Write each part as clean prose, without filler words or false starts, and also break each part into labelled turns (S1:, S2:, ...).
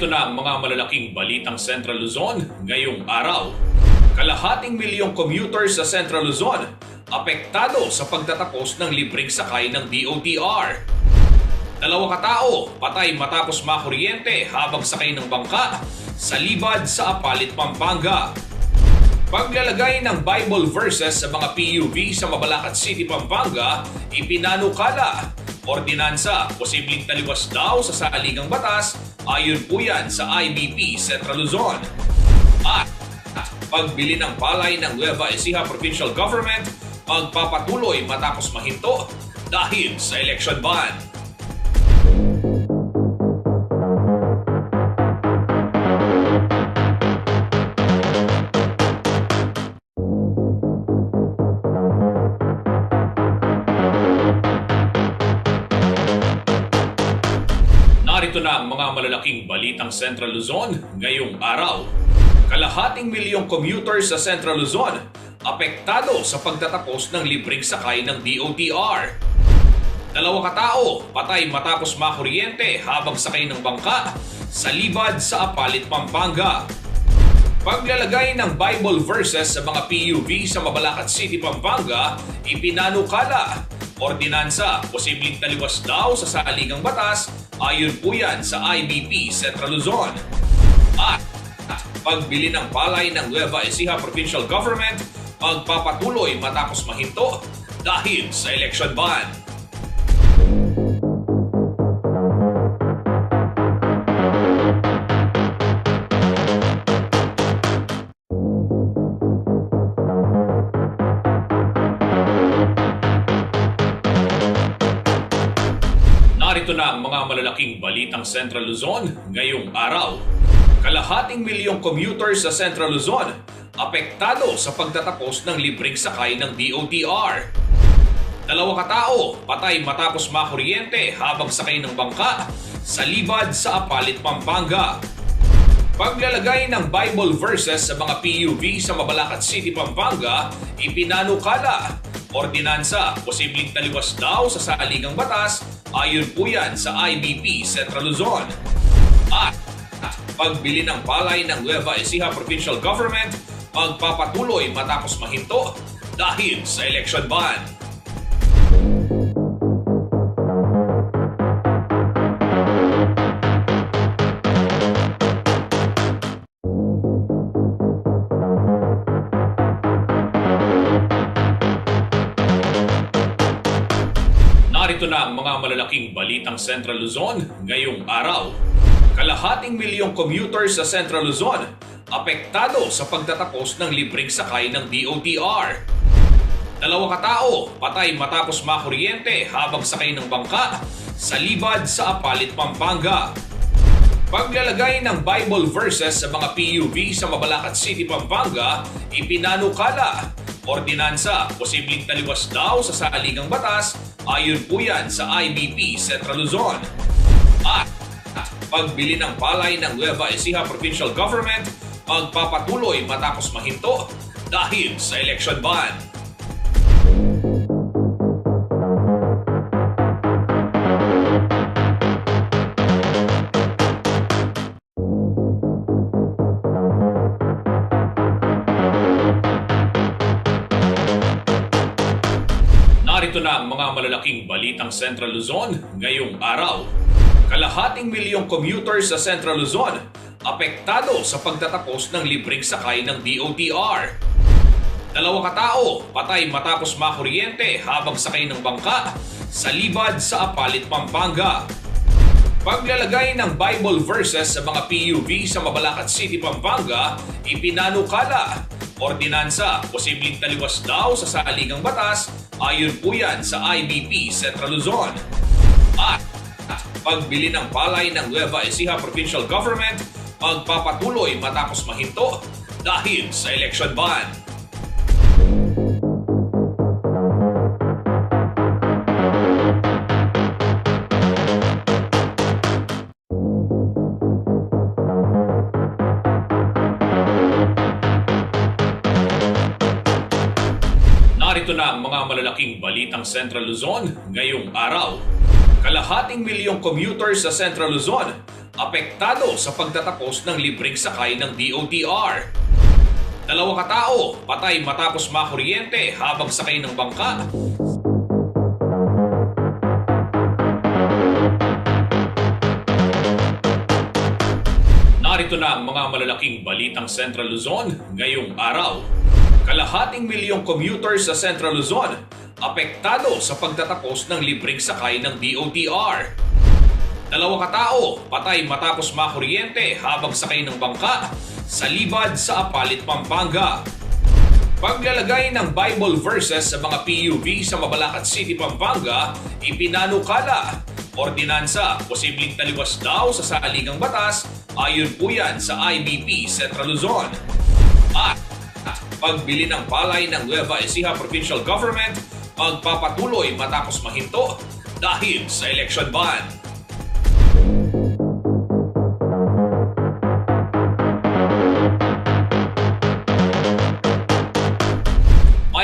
S1: Narito na ang mga malalaking balitang Central Luzon ngayong araw. Kalahating milyong commuters sa Central Luzon apektado sa pagtatapos ng libreng sakay ng DOTR. Dalawa katao patay matapos makuryente habang sakay ng bangka sa Libad sa Apalit, Pampanga. Paglalagay ng Bible verses sa mga PUV sa Mabalacat City, Pampanga, ipinanukala. Ordinansa, posibleng taliwas daw sa saligang batas, ayon po yan sa IBP Central Luzon. At pagbili ng palay ng Nueva Ecija Provincial Government, magpapatuloy matapos mahinto dahil sa election ban. Narito na ang mga malalaking balitang Central Luzon ngayong araw. Kalahating milyong commuters sa Central Luzon apektado sa pagtatapos ng libreng sakay ng DOTR. Dalawa katao patay matapos makuryente habang sakay ng bangka sa Libad sa Apalit, Pampanga. Paglalagay ng Bible verses sa mga PUV sa Mabalacat City, Pampanga, ipinanukala. Ordinansa, posibleng taliwas daw sa saligang batas, ayon po yan sa IBP Central Luzon. At pagbili ng palay ng Nueva Ecija Provincial Government, magpapatuloy matapos mahinto dahil sa election ban. Narito na ang mga malalaking balitang Central Luzon ngayong araw. Kalahating milyong commuters sa Central Luzon apektado sa pagtatapos ng libreng sakay ng DOTR. Dalawa katao patay matapos makuryente habang sakay ng bangka sa Libad sa Apalit, Pampanga. Paglalagay ng Bible verses sa mga PUV sa Mabalacat City, Pampanga, ipinanukala. Ordinansa, posibleng taliwas daw sa saligang batas, ayon po yan sa IBP Central Luzon. At pagbili ng palay ng Nueva Ecija Provincial Government, magpapatuloy matapos mahinto dahil sa election ban. Narito na ang mga malalaking balitang Central Luzon ngayong araw. Kalahating milyong commuters sa Central Luzon apektado sa pagtatapos ng libreng sakay ng DOTR. Dalawa katao patay matapos makuryente habang sakay ng bangka sa Libad sa Apalit, Pampanga. Paglalagay ng Bible verses sa mga PUV sa Mabalacat City, Pampanga, ipinanukala. Ordinansa, posibleng taliwas daw sa saligang batas, ayon po yan sa IBP Central Luzon. At pagbili ng palay ng Nueva Ecija Provincial Government, magpapatuloy matapos mahinto dahil sa election ban. Narito na ang mga malalaking balitang Central Luzon ngayong araw. Kalahating milyong commuters sa Central Luzon apektado sa pagtatapos ng libreng sakay ng DOTR. Dalawa katao patay matapos makuryente habang sakay ng bangka sa Libad sa Apalit, Pampanga. Paglalagay ng Bible verses sa mga PUV sa Mabalacat City, Pampanga, ipinanukala. Ordinansa, posibleng taliwas daw sa saligang batas, ayon po yan sa IBP Central Luzon. At pagbili ng palay ng Nueva Ecija Provincial Government, magpapatuloy matapos mahinto dahil sa election ban. Narito na ang mga malalaking balitang Central Luzon ngayong araw. Kalahating milyong commuters sa Central Luzon apektado sa pagtatapos ng libreng sakay ng DOTR. Dalawang katao, patay matapos makuryente habang sakay ng bangka. Narito na ang mga malalaking balitang Central Luzon ngayong araw. Kalahating milyong commuters sa Central Luzon apektado sa pagtatapos ng libreng sakay ng DOTR. Dalawang katao, patay matapos makuryente habang sakay ng bangka sa Libad sa Apalit, Pampanga. Paglalagay ng Bible verses sa mga PUV sa Mabalacat City, Pampanga, ipinanukala. Ordinansa, posibleng taliwas daw sa saligang batas, ayon po yan sa IBP Central Luzon. At pagbili ng palay ng Nueva Ecija Provincial Government, magpapatuloy matapos mahinto dahil sa election ban.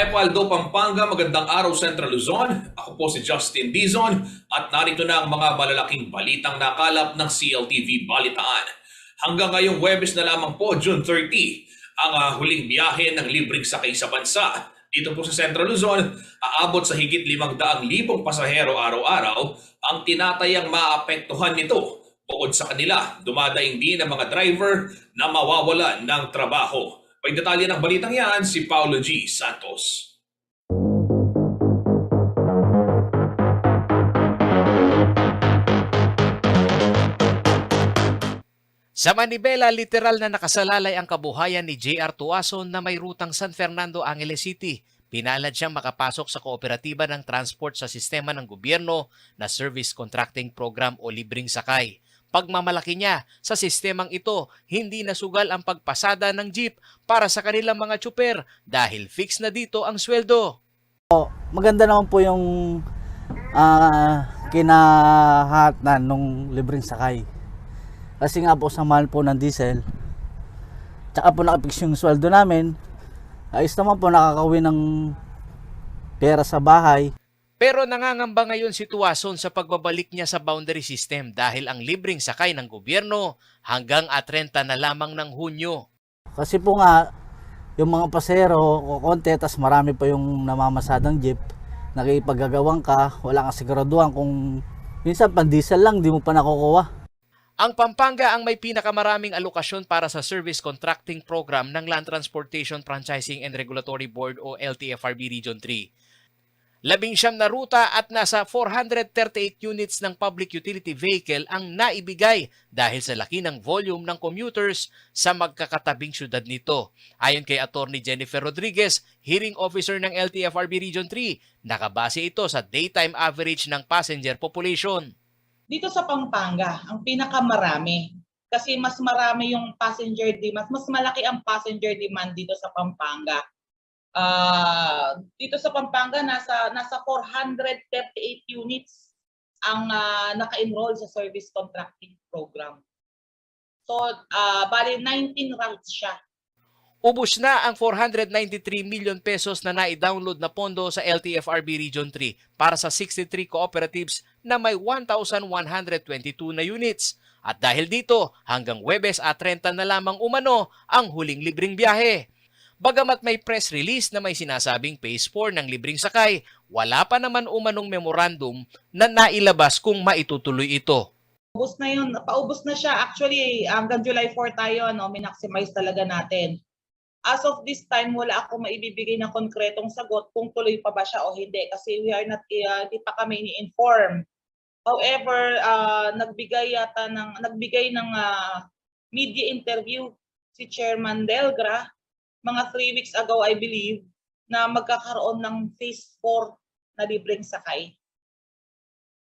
S1: Paldo, Pampanga, magandang araw Central Luzon. Ako po si Justin Dizon at narito na ang mga malalaking balitang nakalap ng CLTV Balitaan. Hanggang ngayong Huwebes na lamang po, June 30, ang huling biyahe ng libreng sakay sa bansa. Dito po sa Central Luzon, aabot sa higit 500,000 pasahero araw-araw ang tinatayang maapektuhan nito. Bukod sa kanila, dumadaing din ang mga driver na mawawalan ng trabaho. May detalye ng balitang yan si Paulo G. Santos.
S2: Sa Manibela, literal na nakasalalay ang kabuhayan ni J.R. Tuason na may rutang San Fernando, Angeles City. Pinalad siyang makapasok sa kooperatiba ng transport sa sistema ng gobyerno na Service Contracting Program o Libreng Sakay. Pagmamalaki niya sa sistemang ito, hindi nasugal ang pagpasada ng jeep para sa kanilang mga tsuper dahil fix na dito ang sweldo.
S3: Maganda naman po yung kinahatan nung libreng sakay. Kasi nga po sa mahal po ng diesel, tsaka po nakapix yung sweldo namin, ayos naman po nakakawin ng pera sa bahay.
S2: Pero nangangamba ngayon si Tuason sa pagbabalik niya sa boundary system dahil ang libreng sakay ng gobyerno hanggang 30 na lamang ng Hunyo.
S3: Kasi po nga, yung mga pasero, kukonti, tas marami pa yung namamasadang jeep, nakipagagawang ka, wala kang siguraduhan kung minsan pang diesel lang, di mo pa nakukuha.
S2: Ang Pampanga ang may pinakamaraming alokasyon para sa Service Contracting Program ng Land Transportation Franchising and Regulatory Board o LTFRB Region 3. 19 na ruta at nasa 438 units ng public utility vehicle ang naibigay dahil sa laki ng volume ng commuters sa magkakatabing syudad nito. Ayon kay Attorney Jennifer Rodriguez, hearing officer ng LTFRB Region 3, nakabase ito sa daytime average ng passenger population.
S4: Dito sa Pampanga, ang pinakamarami. Kasi mas marami yung passenger demand, mas malaki ang passenger demand dito sa Pampanga. Dito sa Pampanga, nasa 438 units ang naka-enroll sa service contracting program. So, bali 19 routes siya.
S2: Ubos na ang 493 million pesos na nai-download na pondo sa LTFRB Region 3 para sa 63 cooperatives na may 1,122 na units. At dahil dito, hanggang Huwebes at 30 na lamang umano ang huling libreng biyahe. Bagamat may press release na may sinasabing phase 4 ng libreng sakay, wala pa naman umanong memorandum na nailabas kung maitutuloy ito.
S4: Ubos na yun, paubos na siya. Actually, hanggang July 4 tayo, no, minaximize talaga natin. As of this time, wala ako maibibigay na konkretong sagot kung tuloy pa ba siya o hindi kasi we are not, di pa kami ni-inform. However, nagbigay ng media interview si Chairman Delgra mga 3 weeks ago, I believe, na magkakaroon ng phase 4 na libreng sakay.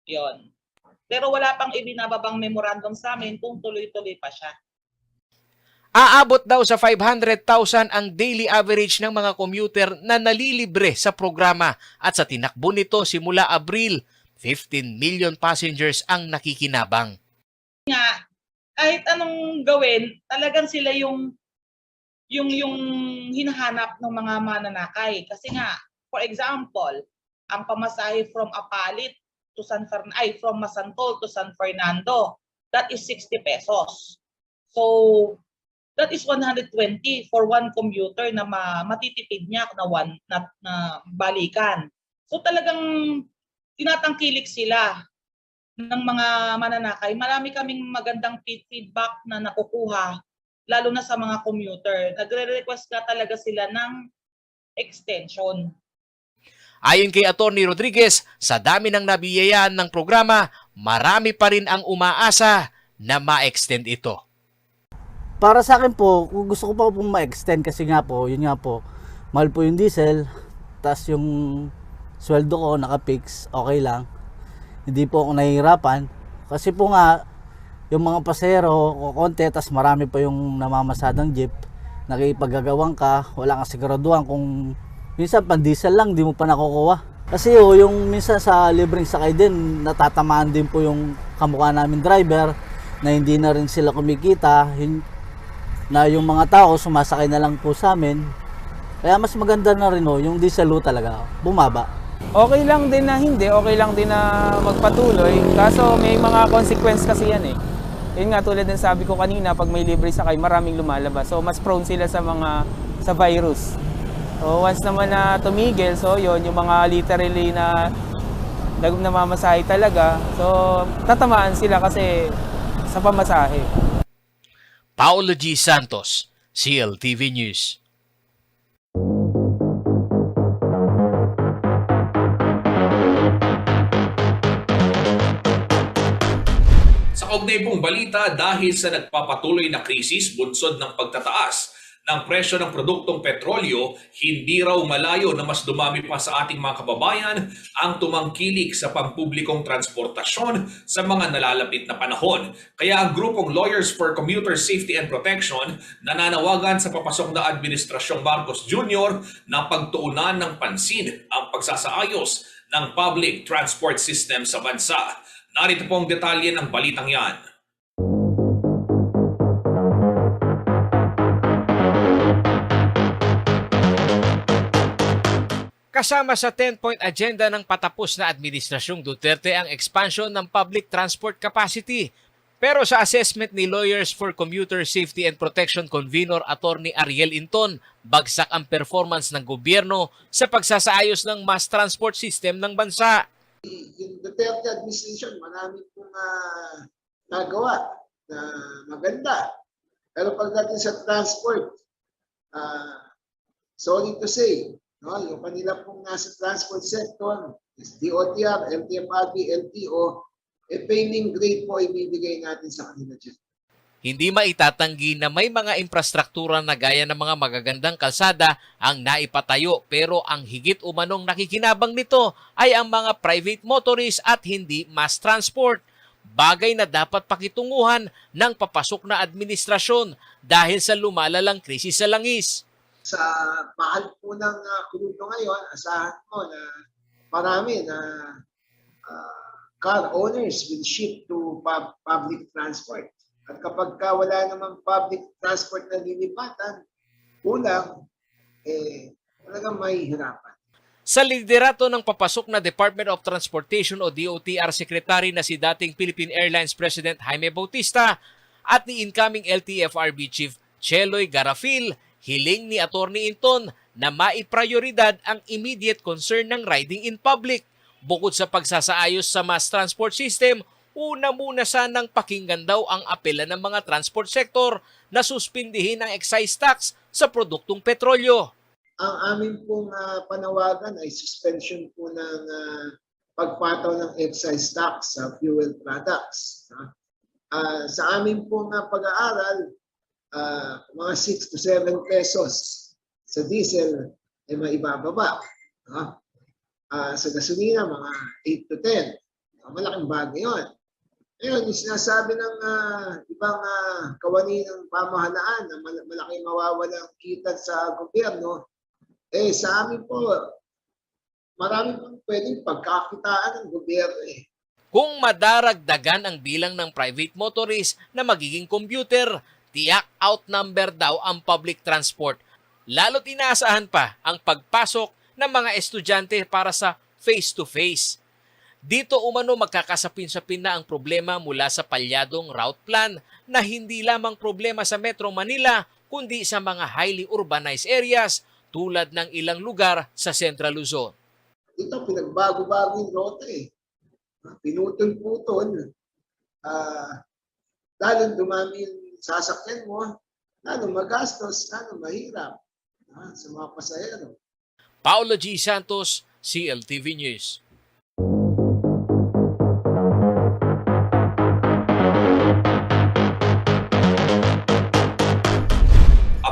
S4: Yon. Pero wala pang ibinababang memorandum sa amin kung tuloy-tuloy pa siya.
S2: Aabot daw sa 500,000 ang daily average ng mga commuter na nalilibre sa programa at sa tinakbo nito simula Abril, 15 million passengers ang nakikinabang.
S4: Nga, kahit anong gawin, talagang sila yung hinahanap ng mga mananakay. Kasi nga, for example, ang pamasahe from Apalit to from Masantol to San Fernando, that is 60 pesos. So, that is 120 for one commuter na matitipid niya na balikan. So talagang tinatangkilik sila ng mga mananakay. Marami kaming magandang feedback na nakukuha, lalo na sa mga commuter. Nagre-request ka talaga sila ng extension.
S2: Ayon kay Atty. Rodriguez, sa dami ng nabiyayaan ng programa, marami pa rin ang umaasa na ma-extend ito.
S3: Para sa akin po, kung gusto ko pa pong ma-extend kasi nga po, yun nga po, mahal po yung diesel, tas yung sweldo ko naka-fix, okay lang. Hindi po ako nahihirapan. Kasi po nga, yung mga pasero, kukonti, tas marami pa yung namamasadang jeep, nakipaggagawang ka, wala kang siguraduhan kung minsan pan diesel lang, di mo pa nakukuha. Kasi yung minsan sa libreng sakay din, natatamaan din po yung kamukha namin driver, na hindi na rin sila kumikita, na yung mga tao sumasakay na lang po sa amin. Kaya mas maganda na rin yung diesel talaga bumaba.
S5: Okay lang din na hindi, okay lang din na magpatuloy. Kaso may mga consequence kasi yan eh. Yun nga tulad ng sabi ko kanina, pag may libre sakay, maraming lumalabas. So mas prone sila sa virus. So once naman na tumigil, so yun, yung mga literally na namamasahe talaga, so tatamaan sila kasi sa pamasahe.
S2: Paulo G. Santos, CLTV News.
S1: Sa kaugnay pong balita, dahil sa nagpapatuloy na krisis bunsod ng pagtataas ng presyo ng produktong petrolyo, hindi raw malayo na mas dumami pa sa ating mga kababayan ang tumangkilik sa pampublikong transportasyon sa mga nalalapit na panahon. Kaya ang grupong Lawyers for Commuter Safety and Protection nananawagan sa papasok na Administrasyong Marcos Jr. na pagtuunan ng pansin ang pagsasaayos ng public transport system sa bansa. Narito po ang detalye ng balitang yan.
S2: Kasama sa 10-point agenda ng patapos na Administrasyong Duterte ang expansion ng public transport capacity. Pero sa assessment ni Lawyers for Commuter Safety and Protection Convenor Atty. Ariel Inton, bagsak ang performance ng gobyerno sa pagsasaayos ng mass transport system ng bansa.
S6: Yung Duterte administration, marami pong nagawa na maganda. Pero pagdating sa transport, sorry to say, no, yung kanila pong nasa transport sector, DOTR, LTFRB, LTO, failing grade po ibibigay natin sa kanila dyan.
S2: Hindi maitatanggi na may mga infrastruktura na gaya ng mga magagandang kalsada ang naipatayo pero ang higit umanong nakikinabang nito ay ang mga private motorists at hindi mass transport. Bagay na dapat pakitunguhan ng papasok na administrasyon dahil sa lumalalang krisis sa langis.
S6: Sa mahal po ng krudo ngayon, asahan mo na marami na car owners will shift to public transport. At kapag wala namang public transport na lilipatan, kulang, talagang may hirapan.
S2: Sa liderato ng papasok na Department of Transportation o DOTR Secretary na si dating Philippine Airlines President Jaime Bautista at ni incoming LTFRB Chief Cheloy Garafil, hiling ni Atty. Inton na maiprioridad ang immediate concern ng riding in public. Bukod sa pagsasaayos sa mass transport system, una muna sanang pakinggan daw ang apela ng mga transport sector na suspindihin ang excise tax sa produktong petrolyo.
S6: Ang amin pong panawagan ay suspension po ng pagpataw ng excise tax sa fuel products. Sa amin pong pag-aaral, mga 6 to 7 pesos sa diesel ay maibababa. Sa gasolina, mga 8 to 10. Malaking bagay yun. Ngayon, yung sinasabi ng ibang kawani ng pamahalaan na malaki mawawalang kita sa gobyerno, sa amin po, marami pong pwedeng pagkakitaan ng gobyerno
S2: Kung madaragdagan ang bilang ng private motorists na magiging commuter, tiyak outnumber daw ang public transport. Lalo't inaasahan pa ang pagpasok ng mga estudyante para sa face-to-face. Dito umano magkakasapin-sapin na ang problema mula sa palyadong route plan na hindi lamang problema sa Metro Manila kundi sa mga highly urbanized areas tulad ng ilang lugar sa Central Luzon.
S6: Ito, pinagbago-bago yung rota eh. Pinutol-putol. Lalo dumami yung sasakyan mo, lalo magastos, lalo mahirap sa mga pasahero.
S2: Paulo G. Santos, CLTV News.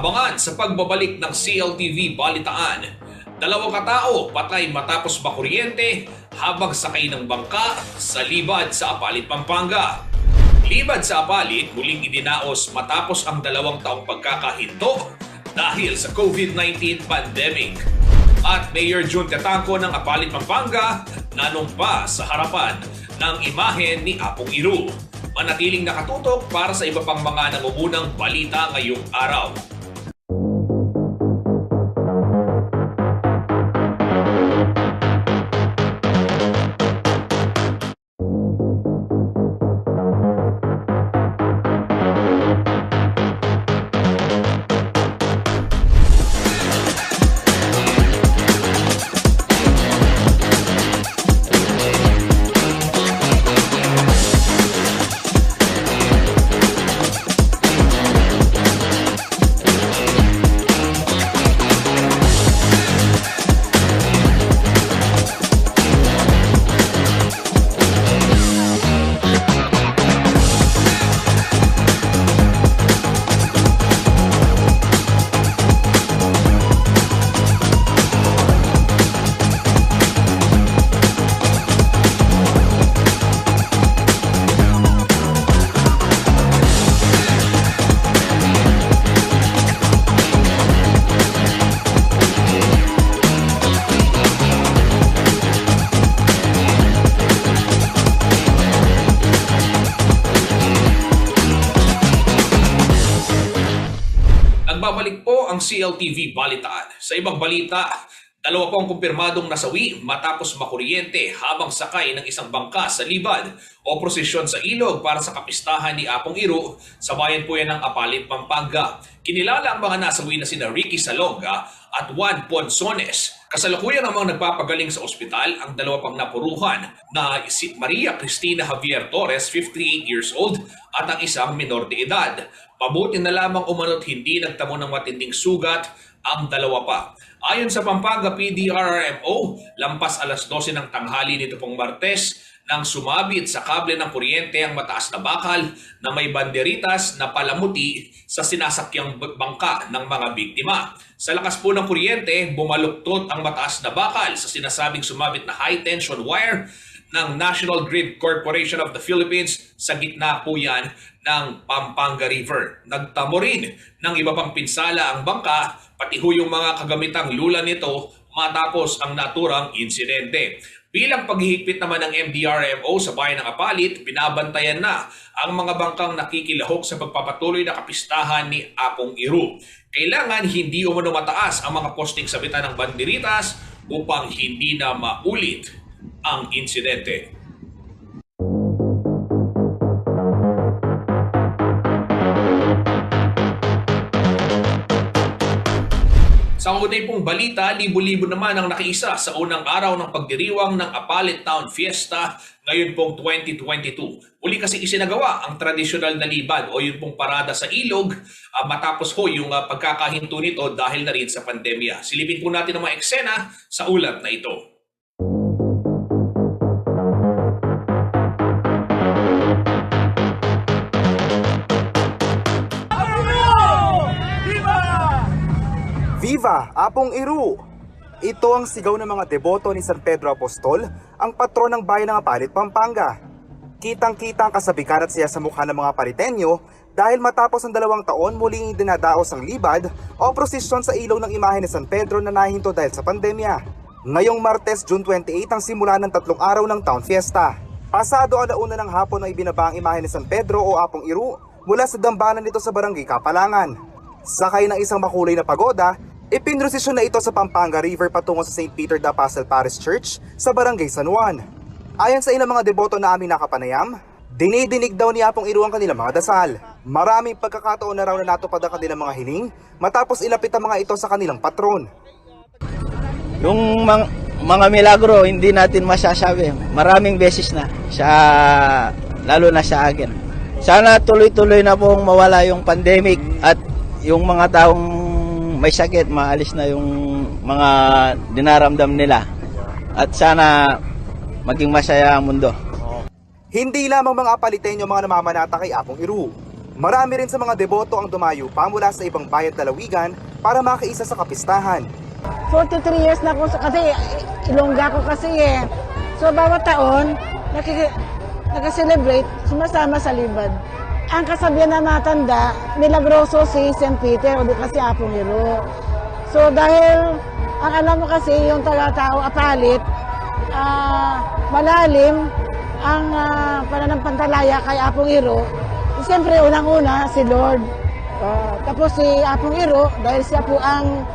S1: Abangan sa pagbabalik ng CLTV Balitaan. 2 katao patay matapos makuryente habang sakay ng bangka sa Libad sa Apalit, Pampanga. Libad sa Apalit muling idinaos matapos ang 2 taong pagkakahinto dahil sa COVID-19 pandemic. At Mayor Jun Tetangco ng Apalit, Pampanga nanumpa sa harapan ng imahe ni Apong Iru. Manatiling nakatutok para sa iba pang mga nangungunang balita ngayong araw. Nagbabalik po ang CLTV Balitaan. Sa ibang balita, 2 po ang kumpirmadong nasawi matapos makuryente habang sakay ng isang bangka sa Libad o prosesyon sa ilog para sa kapistahan ni Apong Iru sa bayan po yan ng Apalit, Pampanga. Kinilala ang mga nasawi na sina Ricky Salonga at Juan Ponsones. Kasalukuyan namang nagpapagaling sa ospital ang 2 pang napuruhan na si Maria Cristina Javier Torres, 58 years old, at ang isang minor de edad. Mabuti na lamang umano't hindi nagtamo ng matinding sugat ang 2 pa. Ayon sa Pampanga PDRRMO, lampas alas 12 ng tanghali nito pong Martes nang sumabit sa kable ng kuryente ang mataas na bakal na may banderitas na palamuti sa sinasakyang bangka ng mga biktima. Sa lakas po ng kuryente, bumaluktot ang mataas na bakal sa sinasabing sumabit na high-tension wire ng National Grid Corporation of the Philippines sa gitna po yan ng Pampanga River. Nagtamo rin ng iba pang pinsala ang bangka, pati ho yung mga kagamitang lula nito matapos ang naturang insidente. Bilang paghihigpit naman ng MDRMO sa bayan ng Apalit, binabantayan na ang mga bangkang nakikilahok sa pagpapatuloy na kapistahan ni Apong Iru. Kailangan hindi umano mataas ang mga posting sabitan ng banderitas upang hindi na maulit ang insidente. Sa unay pong balita, libo-libo naman ang nakiisa sa unang araw ng pagdiriwang ng Apalit Town Fiesta ngayon pong 2022. Uli kasi isinagawa ang tradisyonal na libad o yun pong parada sa ilog matapos ho yung pagkakahinto nito dahil na rin sa pandemya. Silipin po natin ang mga eksena sa ulat na ito.
S7: Viva Apong Iru! Ito ang sigaw ng mga deboto ni San Pedro Apostol, ang patron ng bayan ng Apalit, Pampanga. Kitang-kita ang kasabikan at siya sa mukha ng mga Paritenyo dahil matapos ang 2 taon muling dinadaos ang libad o prosesyon sa ilaw ng imahe ni San Pedro na nahinto dahil sa pandemya. Ngayong Martes, June 28 ang simula ng 3 araw ng Town Fiesta. Pasado ang 1:00 ng hapon na ibinaba ang imahe ni San Pedro o Apong Iru mula sa dambanan nito sa Barangay Kapalangan. Sakay ng isang makulay na pagoda, ipinrosesyon na ito sa Pampanga River patungo sa St. Peter the Apostle Parish Church sa Barangay San Juan. Ayon sa ilang mga deboto na aming nakapanayam, dinidinig daw ni Apong Iru ang kanilang mga dasal. Maraming pagkakataon na raw na natupad ang kanilang mga hiling matapos ilapit ang mga ito sa kanilang patron.
S8: Yung mga milagro, hindi natin masasabi. Maraming beses na, lalo na sa akin. Sana tuloy-tuloy na pong mawala yung pandemic at yung mga taong may sakit, maalis na yung mga dinaramdam nila. At sana maging masaya ang mundo.
S7: Hindi lamang mga Apaliteño mga namamanata kay Apong Iru. Marami rin sa mga deboto ang dumayo pa mula sa ibang bayan lalawigan para makiisa sa kapistahan.
S9: 43 years na ako kasi Ilongga ko kasi eh. So bawat taon, nag-celebrate, sumasama sa libad. Ang kasabihan na matanda, milagroso si St. Peter o di kasi Apong Iru. So dahil ang alam mo kasi yung taga-tao apalit, malalim ang pananampalataya kay Apong Iru. Siyempre unang-una si Lord. Tapos si Apong Iru, dahil siya po ang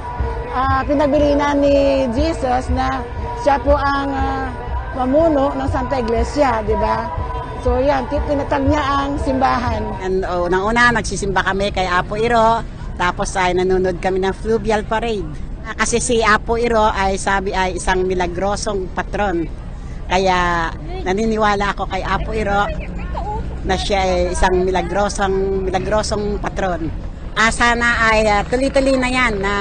S9: pinagbilinan ni Jesus na siya po ang mamuno ng Santa Iglesia, di ba? So yan, tinatag niya ang simbahan.
S10: And unang-una, nagsisimba kami kay Apo Iro, tapos ay nanonood kami ng fluvial parade. Kasi si Apo Iro ay sabi ay isang milagrosong patron. Kaya naniniwala ako kay Apo Iro na siya ay isang milagrosong patron. Sana ay tuloy-tuloy na yan na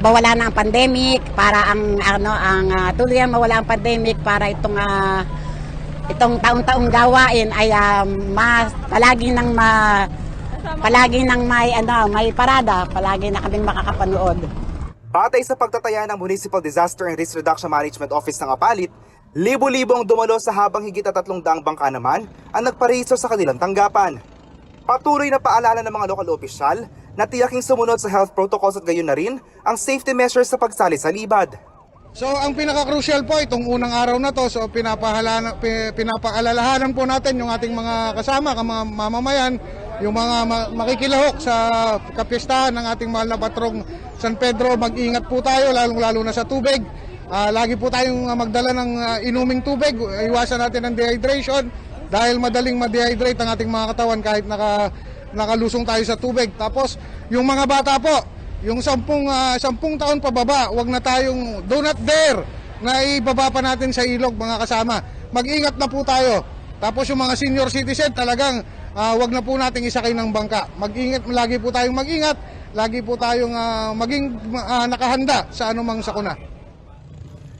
S10: mawala na ang pandemic para tuloy ang mawala ang pandemic para itong taong-taong gawain ay palagi nang may parada, palagi na kaming makakapanood.
S7: Batay sa pagtataya ng Municipal Disaster and Risk Reduction Management Office ng Apalit, libo-libo ang dumalo sa habang higit at 300 bangka naman ang nagparehistro sa kanilang tanggapan. Patuloy na paalala ng mga lokal opisyal na tiyaking sumunod sa health protocols at gayon na rin ang safety measures sa pagsali sa libad.
S11: So ang pinaka-crucial po itong unang araw na to, so pinapaalalahanan po natin yung ating mga kasama, mga mamamayan, yung mga makikilahok sa kapistahan ng ating mahal na patrong San Pedro. Mag-ingat po tayo lalong-lalo na sa tubig. Lagi po tayong magdala ng inuming tubig, iwasan natin ang dehydration dahil madaling ma-dehydrate ang ating mga katawan kahit nakalusong tayo sa tubig. Tapos yung mga bata po, yung 10 taon pababa, do not dare na ibaba pa natin sa ilog mga kasama. Mag-ingat na po tayo. Tapos yung mga senior citizen talagang wag na po nating isakay ng bangka. Mag-ingat, lagi po tayong mag-ingat, lagi po tayong maging nakahanda sa anumang sakuna.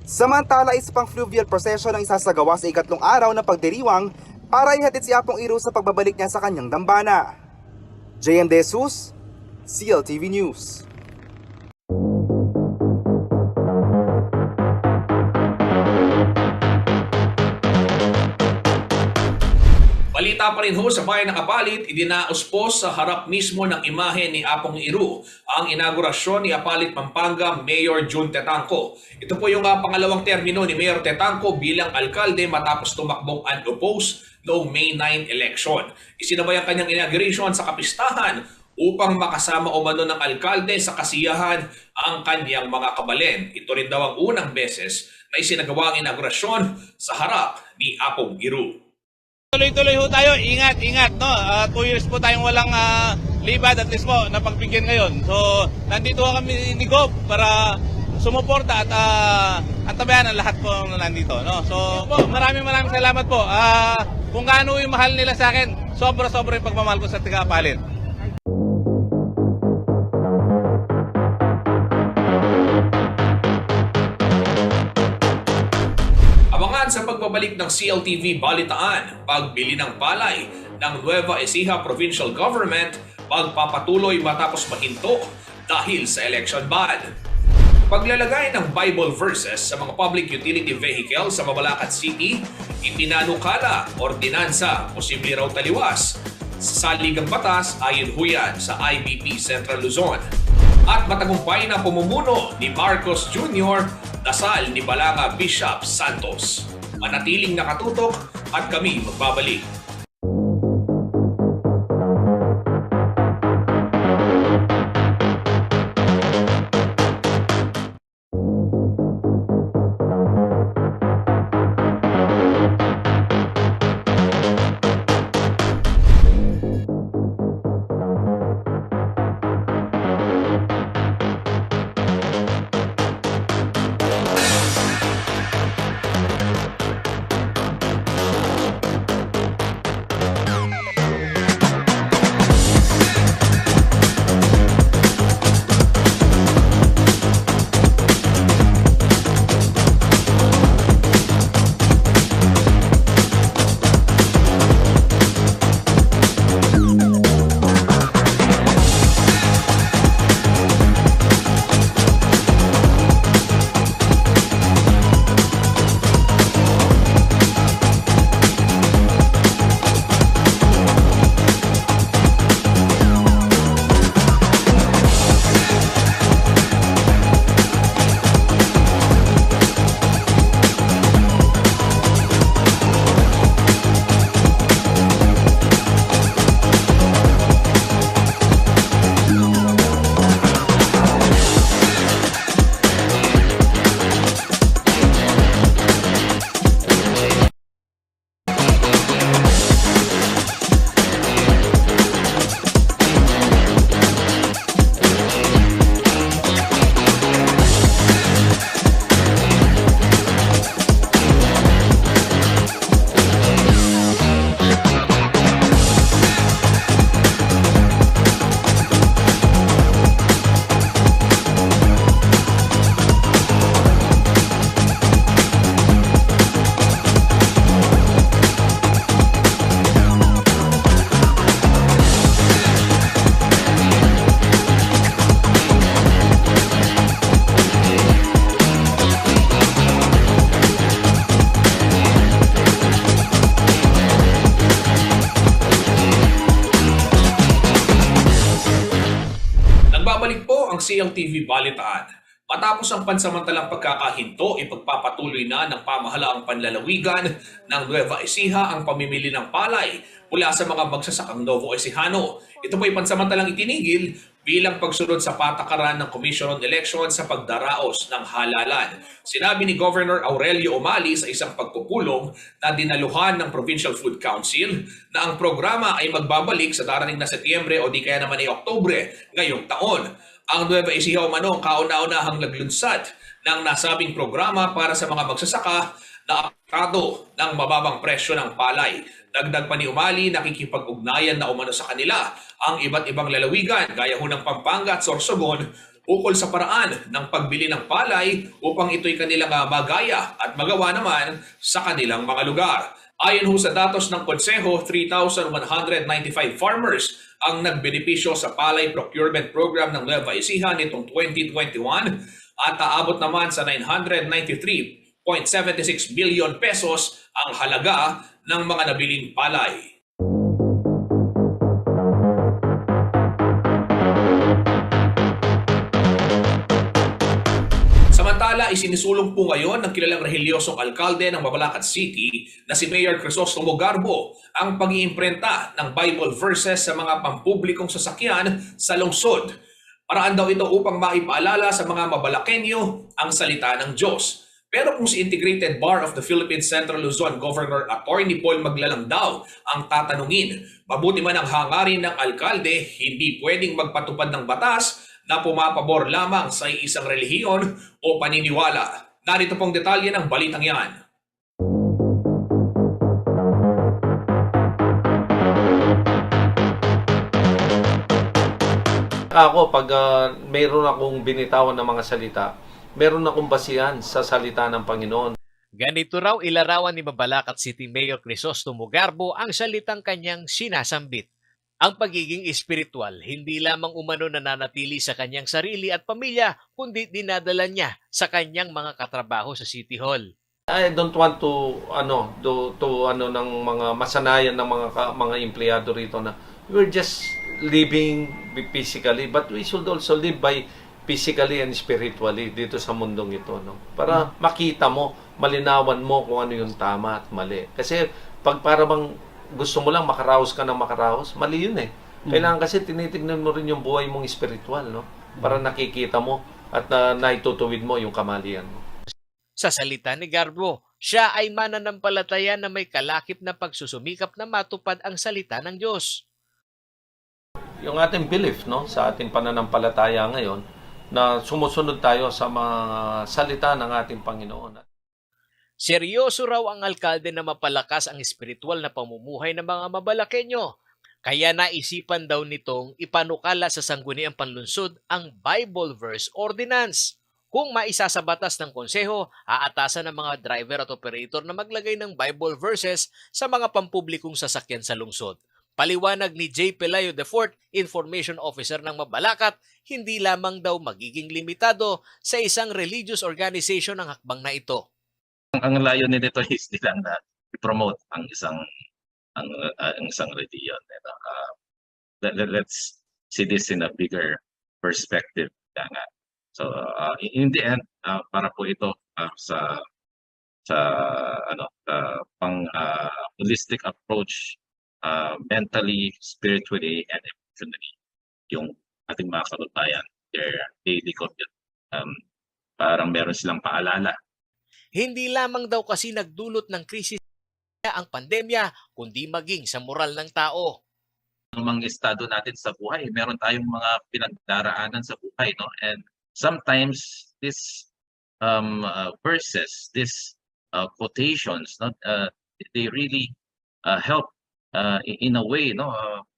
S7: Samantala, isa pang fluvial procession ang isasagawa sa ikatlong araw ng pagdiriwang para ihatid si Apong Iru sa pagbabalik niya sa kanyang dambana. JM De Jesus, CLTV News.
S1: Balita pa rin ho sa bayan ng Apalit, idinaos po sa harap mismo ng imahe ni Apong Iru ang inaugurasyon ni Apalit, Pampanga Mayor June Tetangco. Ito po yung pangalawang termino ni Mayor Tetangco bilang alkalde matapos tumakbong unopposed noong May 9 election. Isinabay ang kanyang inauguration sa kapistahan upang makasama umano ng alkalde sa kasiyahan ang kanyang mga kabalen. Ito rin daw ang unang beses na isinagawa ang inaugurasyon sa harap ni Apong Iru.
S12: Tuloy-tuloy ho tayo, ingat, no? 2 years po tayong walang libad, at least po, napagbigyan ngayon. So, nandito kami ni Gob para sumuporta at antabayan ang lahat po na nandito, no? So, po, maraming salamat po. Kung gaano yung mahal nila sa akin, sobra-sobra yung pagmamahal ko sa Apalit.
S1: Sa pagbabalik ng CLTV Balitaan, pagbili ng palay ng Nueva Ecija Provincial Government magpapatuloy matapos mahinto dahil sa election ban. Paglalagay ng Bible verses sa mga public utility vehicle sa Mabalacat City, ipinanukala, ordinansa, posible raw taliwas sa saligang batas ayon huyan sa IBP Central Luzon. At matagumpay na pumumuno ni Marcos Jr., dasal ni Balanga Bishop Santos. Manatiling nakatutok at kami magbabalik. Nagbabalik po ang CLTV Balitaan. Matapos ang pansamantalang pagkakahinto, ipagpapatuloy na ng pamahalaang panlalawigan ng Nueva Ecija ang pamimili ng palay mula sa mga magsasakang Novo Ecijano. Ito po ay pansamantalang itinigil bilang pagsunod sa patakaran ng Commission on Elections sa pagdaraos ng halalan. Sinabi ni Governor Aurelio Umali sa isang pagpupulong na dinaluhan ng Provincial Food Council na ang programa ay magbabalik sa darating na Setyembre o di kaya naman ay Oktubre ngayong taon. Ang Nueva Ecija umano kauna-unahang naglunsad ng nasabing programa para sa mga magsasaka na apektado ng mababang presyo ng palay. Dagdag pa ni Umali, nakikipag-ugnayan na umano sa kanila ang iba't ibang lalawigan gaya ho ng Pampanga at Sorsogon ukol sa paraan ng pagbili ng palay upang ito'y kanilang magaya at magawa naman sa kanilang mga lugar. Ayon ho sa datos ng Konseho, 3,195 farmers ang nagbenepisyo sa Palay Procurement Program ng Nueva Ecija nitong 2021 at aabot naman sa 993.76 billion pesos ang halaga ng mga nabiling palay. Samantala, isinisulong po ngayon ng kilalang rehilyosong alkalde ng Mabalacat City na si Mayor Crisostomo Garbo ang pag-iimprenta ng Bible verses sa mga pampublikong sasakyan sa lungsod. Paraan daw ito upang maipaalala sa mga Mabalakenyo ang salita ng Diyos. Pero kung si Integrated Bar of the Philippines Central Luzon Governor Attorney Paul Maglalang daw ang tatanungin, mabuti man ang hangarin ng alkalde, hindi pwedeng magpatupad ng batas na pumapabor lamang sa isang relihiyon o paniniwala. Narito pong detalye ng balitang yan.
S13: Ako, pag mayroon akong binitawan ng mga salita, meron akong basihan sa salita ng Panginoon.
S2: Ganito raw ilarawan ni Mabalacat City Mayor Crisostomo Garbo ang salitang kanyang sinasambit. Ang pagiging espiritual, hindi lamang umano nananatili sa kanyang sarili at pamilya, kundi dinadala niya sa kanyang mga katrabaho sa City Hall.
S13: I don't want to ng mga masanayan ng mga empleyado rito na we're just living physically, but we should also live by physically and spiritually dito sa mundong ito, no? Para makita mo, malinawan mo kung ano yung tama at mali. Kasi pag para bang gusto mo lang makaraos ka ng makaraos, mali yun eh. Kailangan kasi tinitignan mo rin yung buhay mong spiritual, no? Para nakikita mo at naitutuwid mo yung kamalian mo.
S2: Sa salita ni Garbo, siya ay mananampalataya na may kalakip na pagsusumikap na matupad ang salita ng Diyos.
S13: Yung ating belief, no, sa ating pananampalataya ngayon, na sumusunod tayo sa mga salita ng ating Panginoon.
S2: Seryoso raw ang alkalde na mapalakas ang espiritual na pamumuhay ng mga Mabalakenyo. Kaya naisipan daw nitong ipanukala sa sangguniang panlunsod ang Bible Verse Ordinance. Kung maisa sa batas ng konseho, aatasan ng mga driver at operator na maglagay ng Bible verses sa mga pampublikong sasakyan sa lungsod. Paliwanag ni J. Pelayo IV, Information Officer ng Mabalacat, hindi lamang daw magiging limitado sa isang religious organization ang hakbang na ito.
S14: Ang layunin nito is nilang na i-promote ang isang religion. Let's see this in a bigger perspective. So in the end, para po ito sa holistic approach, mentally, spiritually, and emotionally, yung ating mga kababayan, their daily commute, parang meron silang paalala.
S2: Hindi lamang daw kasi nagdulot ng krisis ang pandemya, kundi maging sa moral ng tao.
S14: Ang mga estado natin sa buhay, meron tayong mga pinagdaraanan sa buhay, no? And sometimes this verses, these quotations, no, they really help in a way, no?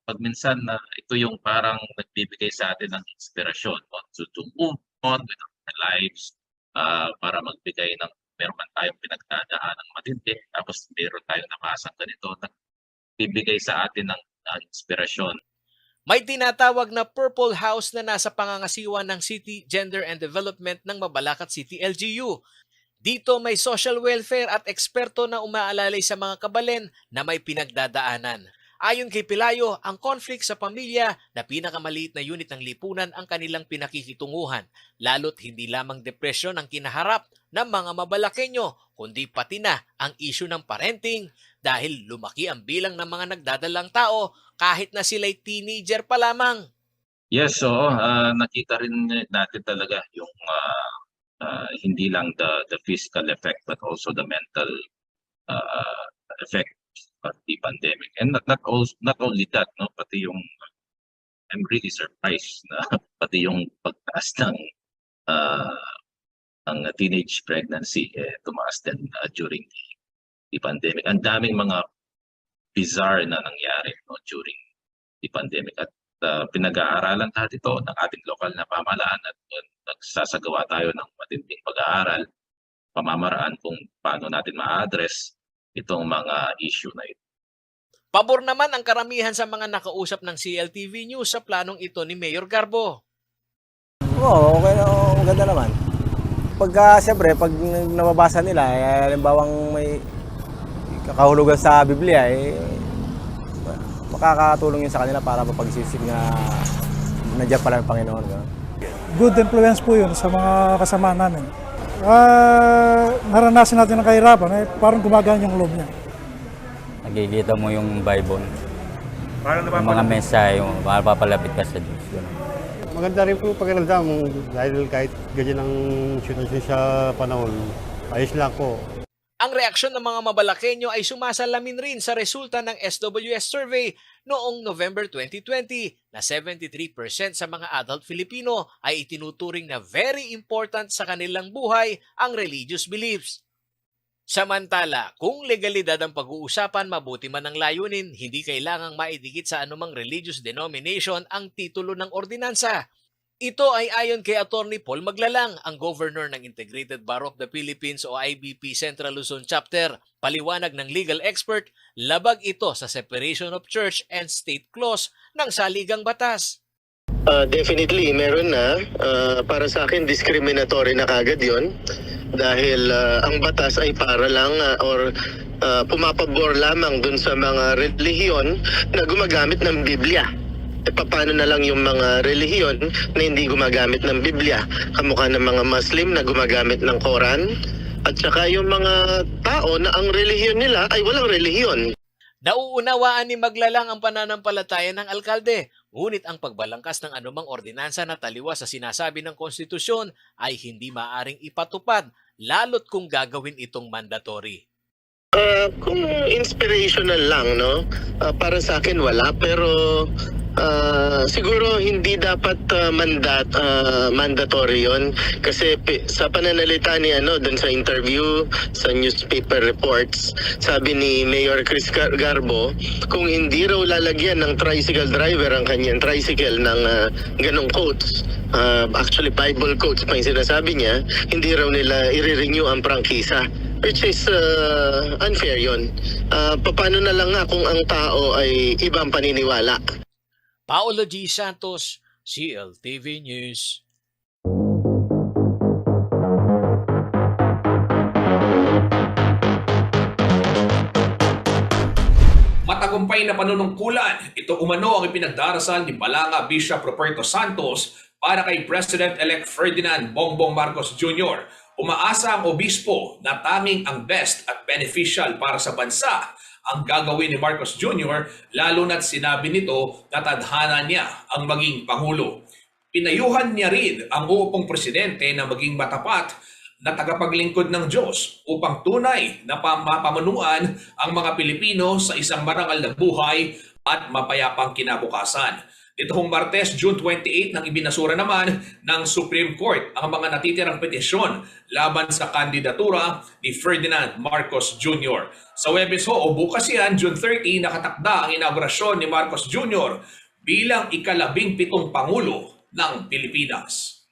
S14: Pag minsan ito yung parang nagbibigay sa atin ng inspirasyon, no? to move on with our lives, para magbigay ng meron man tayong pinagdadaan ng matindi, tapos meron tayong nabasang ganito na bibigay sa atin ng inspirasyon.
S2: May tinatawag na Purple House na nasa pangangasiwa ng City Gender and Development ng Mabalacat City LGU. Dito may social welfare at eksperto na umaalalay sa mga kabalen na may pinagdadaanan. Ayon kay Pelayo, ang conflict sa pamilya na pinakamaliit na unit ng lipunan ang kanilang pinakikitunguhan, lalo't hindi lamang depresyon ang kinaharap ng mga Mabalakenyo, kundi pati na ang issue ng parenting dahil lumaki ang bilang ng mga nagdadalang tao kahit na sila'y teenager pa lamang.
S14: Yes, so nakita rin natin talaga yung hindi lang the physical effect but also the mental effect of the pandemic. And not only that, no, pati yung I'm really surprised na pati yung pagtaas ng ang teenage pregnancy tumaas din during the pandemic. Ang daming mga bizarre na nangyari, no, during the pandemic at pinag-aaralan lahat ito ng ating lokal na pamahalaan at nagsasagawa tayo ng matinding pag-aaral, pamamaraan kung paano natin ma-address itong mga issue na ito.
S2: Pabor naman ang karamihan sa mga nakausap ng CLTV News sa planong ito ni Mayor Garbo.
S15: Oo, okay na, maganda naman. Siyempre, pag nababasa nila, halimbawang may kakahulugan sa Biblia, makakatulong yun sa kanila para mapagsisig na nandiyan pala ng Panginoon.
S11: Good influence po yun sa mga kasama namin. Naranasan natin ng kahirapan, parang gumagaan yung loob niya.
S16: Nakikita mo yung Bible, yung mga mensahe, mapapalapit ka sa Diyos.
S11: Maganda rin po pakiramdam dahil kahit ganyan ang sitwasyon sa panahon, ayos lang po.
S2: Ang reaksyon ng mga Mabalakenyo ay sumasalamin rin sa resulta ng SWS survey noong November 2020 na 73% sa mga adult Filipino ay itinuturing na very important sa kanilang buhay ang religious beliefs. Samantala, kung legalidad ang pag-uusapan, mabuti man ang layunin, hindi kailangang maidikit sa anumang religious denomination ang titulo ng ordinansa. Ito ay ayon kay Attorney Paul Maglalang, ang Governor ng Integrated Bar of the Philippines o IBP Central Luzon Chapter. Paliwanag ng legal expert, labag ito sa Separation of Church and State Clause ng saligang batas.
S17: Definitely, meron na. Para sa akin, discriminatory na kagad yon dahil ang batas ay para lang pumapabor lamang dun sa mga relihiyon na gumagamit ng Biblia. Paano na lang yung mga relihiyon na hindi gumagamit ng Biblia, kamukha ng mga Muslim na gumagamit ng Quran, at saka yung mga tao na ang relihiyon nila ay walang relihiyon.
S2: Nauunawaan ni Maglalang ang pananampalataya ng alkalde, ngunit ang pagbalangkas ng anumang ordinansa na taliwas sa sinasabi ng konstitusyon ay hindi maaring ipatupad, lalo't kung gagawin itong mandatory.
S17: Kung inspirational lang, no? Para sa akin wala, pero siguro hindi dapat mandatory yon kasi sa pananalita ni dun sa interview sa newspaper reports, sabi ni Mayor Chris Garbo, kung hindi raw lalagyan ng tricycle driver ang kanyang tricycle ng ganong quotes, actually Bible quotes pa yung sinasabi niya, hindi raw nila i-renew ang prangkisa, which is unfair yon. Paano na lang nga kung ang tao ay ibang paniniwala.
S2: Paolo G. Santos, CLTV News.
S1: Matagumpay na panunungkulan, ito umano ang ipinagdarasal ni Balanga Bishop Ruperto Santos para kay President-elect Ferdinand Bongbong Marcos Jr. Umaasa ang obispo na tanging ang best at beneficial para sa bansa ang gagawin ni Marcos Jr. lalo na't sinabi nito na tadhana niya ang maging Pangulo. Pinayuhan niya rin ang uupong presidente na maging matapat na tagapaglingkod ng Diyos upang tunay na mapamunuan ang mga Pilipino sa isang marangal na buhay at mapayapang kinabukasan. Itong Martes, June 28, nang ibinasura naman ng Supreme Court ang mga natitirang petisyon laban sa kandidatura ni Ferdinand Marcos Jr. Sa Huwebes o bukas yan, June 30, nakatakda ang inaugurasyon ni Marcos Jr. bilang ika-17 Pangulo ng Pilipinas.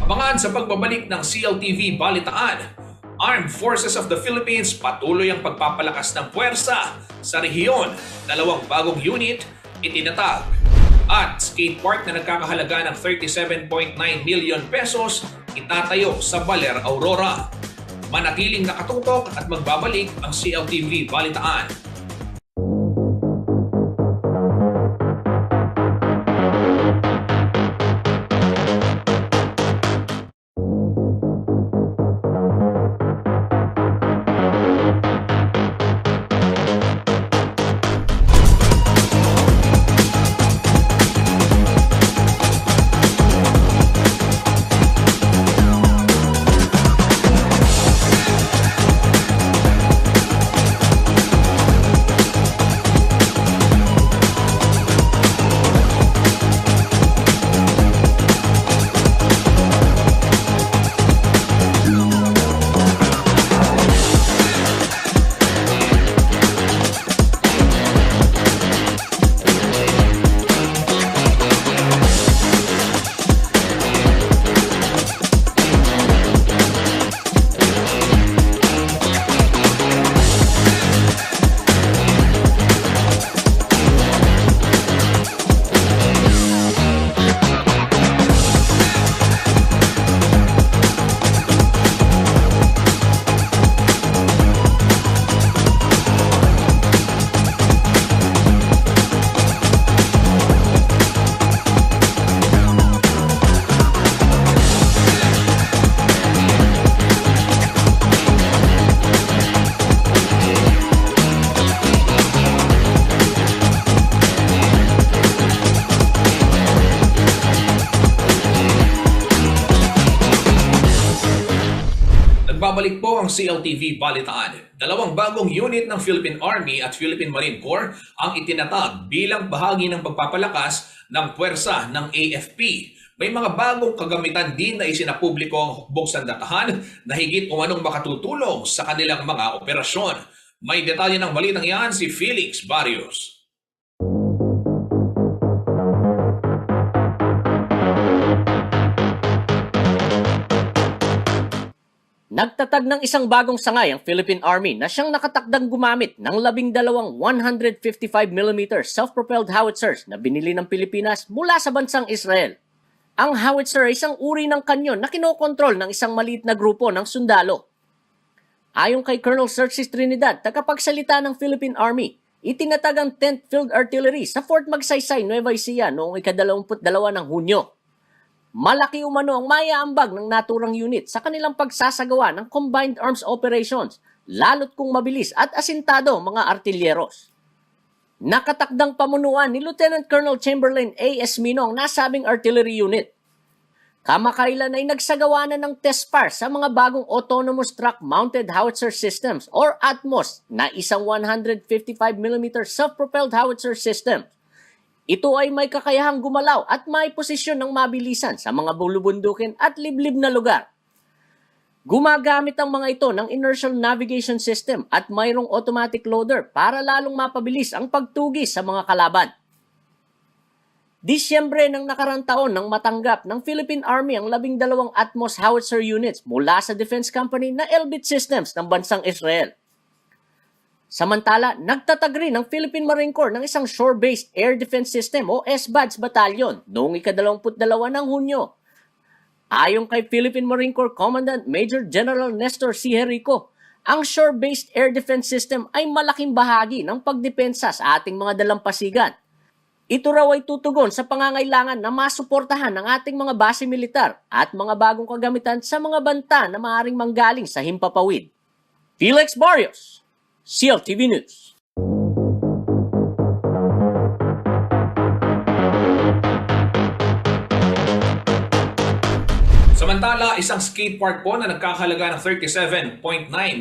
S1: Abangan sa pagbabalik ng CLTV Balitaan. Armed Forces of the Philippines patuloy ang pagpapalakas ng puwersa sa rehiyon. 2 bagong unit itinatag. At skate park na nagkakahalaga ng 37.9 million pesos itatayo sa Baler Aurora. Manatiling nakatutok at magbabalik ang CLTV Balitaan. Nagbabalik po ang CLTV Balitaan. Dalawang bagong unit ng Philippine Army at Philippine Marine Corps ang itinatag bilang bahagi ng pagpapalakas ng puwersa ng AFP. May mga bagong kagamitan din na isinapubliko ang hukbong sandatahan na higit umanong makatutulong sa kanilang mga operasyon. May detalye ng balitang yan si Felix Barrios.
S18: Nagtatag ng isang bagong sangay ang Philippine Army na siyang nakatakdang gumamit ng 12 155mm self-propelled howitzers na binili ng Pilipinas mula sa bansang Israel. Ang howitzer ay isang uri ng kanyon na kinokontrol ng isang maliit na grupo ng sundalo. Ayon kay Colonel Xerxes Trinidad, tagapagsalita ng Philippine Army, itinatag ang 10th Field Artillery sa Fort Magsaysay, Nueva Ecija noong ika-22 ng Hunyo. Malaki umano ang maiaambag ng naturang unit sa kanilang pagsasagawa ng Combined Arms Operations, lalo't kung mabilis at asintado mga artilyeros. Nakatakdang pamunuan ni Lieutenant Colonel Chamberlain A. Esmino ang nasabing artillery unit. Kamakailan ay nagsagawa na ng test fire sa mga bagong Autonomous Truck Mounted Howitzer Systems or ATMOS na isang 155mm self-propelled howitzer system. Ito ay may kakayahang gumalaw at may posisyon ng mabilisan sa mga bulubundukin at liblib na lugar. Gumagamit ang mga ito ng inertial navigation system at mayroong automatic loader para lalong mapabilis ang pagtugis sa mga kalaban. Disyembre ng nakarang taon nang matanggap ng Philippine Army ang 12 ATMOS howitzer units mula sa defense company na Elbit Systems ng bansang Israel. Samantala, nagtatag rin ang Philippine Marine Corps ng isang Shore-Based Air Defense System o SBADS Battalion noong ika-22 ng Hunyo. Ayon kay Philippine Marine Corps Commandant Major General Nestor C. Jerico, ang Shore-Based Air Defense System ay malaking bahagi ng pagdepensa sa ating mga dalampasigan. Ito raw ay tutugon sa pangangailangan na masuportahan ng ating mga base militar at mga bagong kagamitan sa mga banta na maaaring manggaling sa himpapawid. Felix Barrios, CLTV News.
S1: Samantala, isang skate park po na nagkakahalaga ng 37.9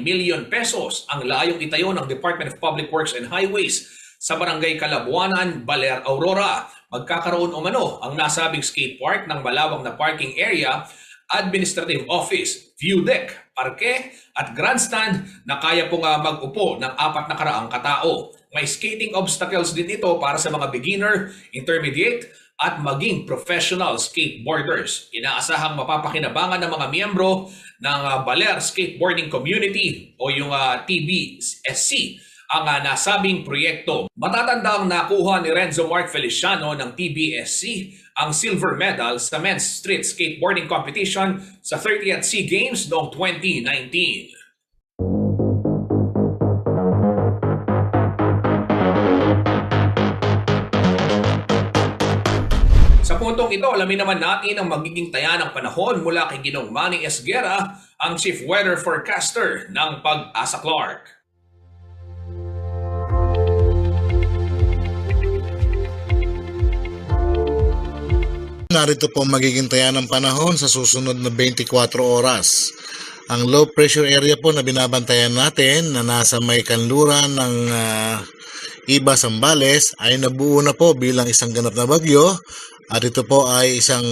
S1: million pesos ang layong itayo ng Department of Public Works and Highways sa Barangay Kalabuanan, Baler, Aurora. Magkakaroon umano ang nasabing skate park ng malawak na parking area, administrative office, view deck, parke at grandstand na kaya pong mag-upo ng 4 na karaang katao. May skating obstacles din ito para sa mga beginner, intermediate at maging professional skateboarders. Inaasahang mapapakinabangan ng mga miyembro ng Baler Skateboarding Community o yung TBSC ang nasabing proyekto. Matatandang nakuha ni Renzo Mark Feliciano ng TBSC ang silver medal sa men's street skateboarding competition sa 30th SEA Games noong 2019. Sa puntong ito, alamin naman natin ang magiging taya ng panahon mula kay Ginong Manny Esguera, ang Chief Weather Forecaster ng Pag-asa Clark.
S19: Narito po magiging taya ng panahon sa susunod na 24 oras. Ang low pressure area po na binabantayan natin na nasa may kanluran ng Iba Zambales ay nabuo na po bilang isang ganap na bagyo. At ito po ay isang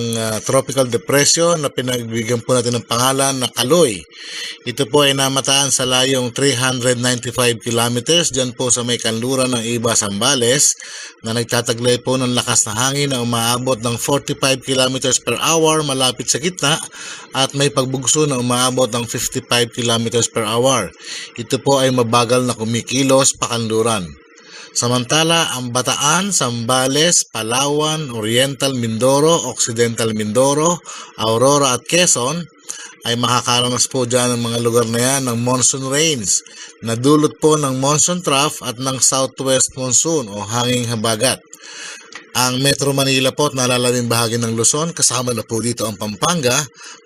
S19: tropical depression na pinagbigyan po natin ng pangalan na Kaloy. Ito po ay namataan sa layong 395 kilometers dyan po sa may kanluran ng Iba Zambales na nagtataglay po ng lakas na hangin na umaabot ng 45 kilometers per hour malapit sa gitna at may pagbugso na umaabot ng 55 kilometers per hour. Ito po ay mabagal na kumikilos pa kanluran. Samantala, ang Bataan, Zambales, Palawan, Oriental Mindoro, Occidental Mindoro, Aurora at Quezon ay makakaranas po dyan ng mga lugar na yan ng monsoon rains na dulot po ng monsoon trough at ng southwest monsoon o hanging habagat. Ang Metro Manila po at nalalaming bahagi ng Luzon, kasama na po dito ang Pampanga,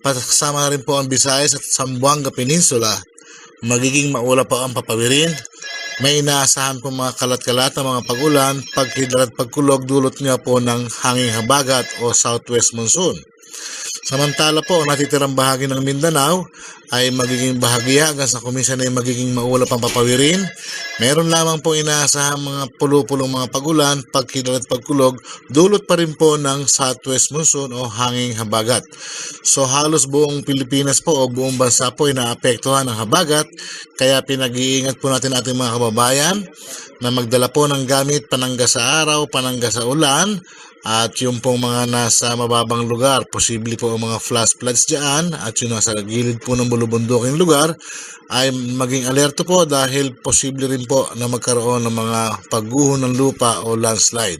S19: kasama rin po ang Visayas at Zamboanga Peninsula. Magiging maula po ang papawirin. May inaasahan po mga kalat-kalat na mga pag-ulan, pagkidlat at pagkulog dulot niya po ng hanging habagat o southwest monsoon. Samantala po, ang natitirang bahagi ng Mindanao ay magiging bahagya hanggang sa kuminsan ay magiging maulap ang papawirin. Meron lamang po inaasahan mga pulo-pulong mga pag-ulan, pagkidlat at pagkulog, dulot pa rin po ng southwest monsoon o hanging habagat. So halos buong Pilipinas po o buong bansa po ay naapektuhan ng habagat, kaya pinag-iingat po natin ating mga kababayan na magdala po ng gamit panangga sa araw, panangga sa ulan, at yung pong mga nasa mababang lugar, posible po ang mga flash floods dyan, at yung nasa gilid po ng bulubunduking lugar ay maging alerto po dahil posible rin po na magkaroon ng mga pagguho ng lupa o landslide.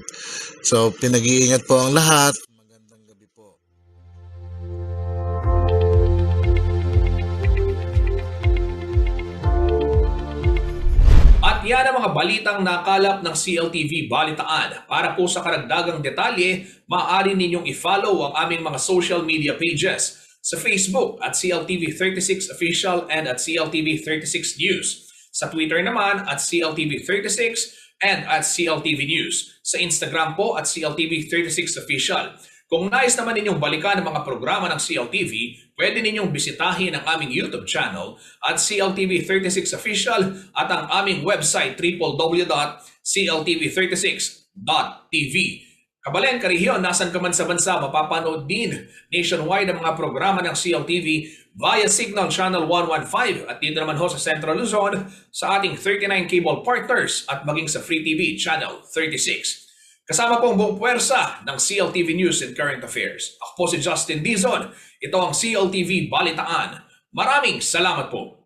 S19: So pinag-iingat po ang lahat.
S1: At yan ang mga balitang nakalap ng CLTV Balitaan. Para po sa karagdagang detalye, maaari ninyong i-follow ang aming mga social media pages sa Facebook at CLTV36 Official and at CLTV36 News. Sa Twitter naman at CLTV36 and at CLTV News. Sa Instagram po at CLTV36 Official. Kung nais naman ninyong balikan ang mga programa ng CLTV, pwede ninyong bisitahin ang aming YouTube channel at CLTV36 Official at ang aming website www.cltv36.tv. Kabalen, Karihiyon, nasan ka man sa bansa, mapapanood din nationwide ang mga programa ng CLTV via Signal Channel 115 at dito naman ho sa Central Luzon sa ating 39 cable partners at maging sa Free TV Channel 36. Kasama po ang buong puwersa ng CLTV News and Current Affairs. Ako po si Justin Dizon. Ito ang CLTV Balitaan. Maraming salamat po.